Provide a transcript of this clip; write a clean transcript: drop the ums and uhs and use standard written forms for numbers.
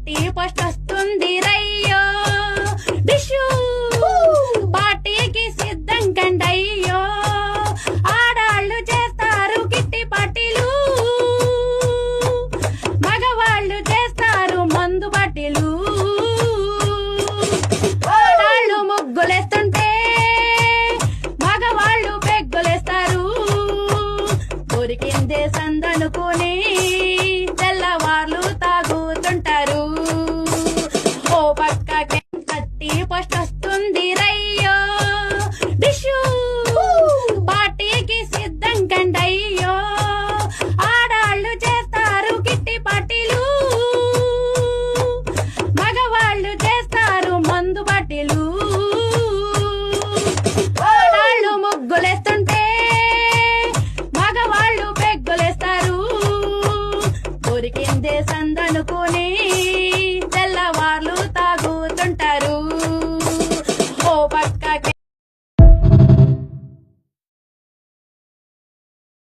first వస్తుంది రయ్యో డిషు పార్టీకి సిద్ధం కండయ్యో ఆడాళ్ళు చేస్తారు కిట్టి పార్టీలు మగవాళ్ళు చేస్తారు మందు పార్టీలు ఆడాళ్ళు ముగ్గులేస్తుంటే మగవాళ్ళు పెగ్గులేస్తారు దొరికిందే సందనుకుని తెల్లవార్లు తాగుతుంటారు ఓ పక్కకి ఫస్ట్ వస్తుంది రయ్యో డిషు పార్టీకి సిద్ధం కండయ్యో ఆడాళ్ళు చేస్తారు కిట్టి పార్టీలు మగవాళ్ళు చేస్తారు మందు పార్టీలు ఆడాళ్ళు ముగ్గులేస్తుంటే మగవాళ్ళు పెగ్గులేస్తారు దొరికిందే సందనుకుని